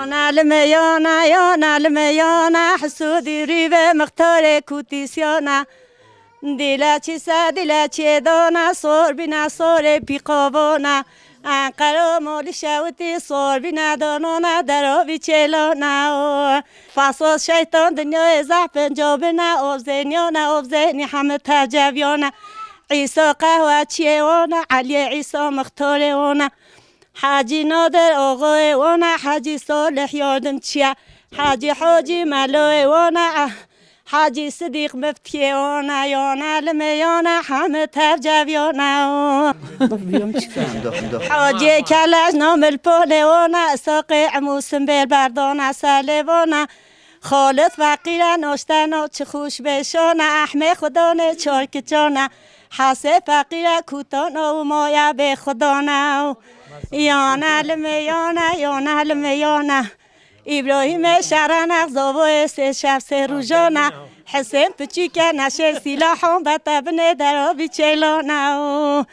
یانا لمیانا حسودی ریو مختار کوتیسیانا دیلا چی دانا سور بینا سور پیقابانا انقرا مولی شوتی سور بینا دانانا درابی چلانا فاساس شیطان دنیا زحفن جابنا آبزینیانا آبزینی همه تجویانا عیسی قهوه چیوانا علی عیسی مختاروانا حاجی نادر آقای وانا حاجی صالح یادم چیه حاجی ملوی وانا حاجی صدیق مفتی وانا یانا لمیانا همه تجویانا حاجی کلاش نام الپول وانا ساقع موسم بردانا سالوانا خالد فقیره ناشتنا چه خوش بشانا احمه خدانه چارک جانا حسه فقیره کوتانا و مایه به خدانا یانا لمیانا ابراهیم شرنق زاوه سه شب سه روزانا حسین پچیکه نشر سلاحون بطبنه درابی چلانا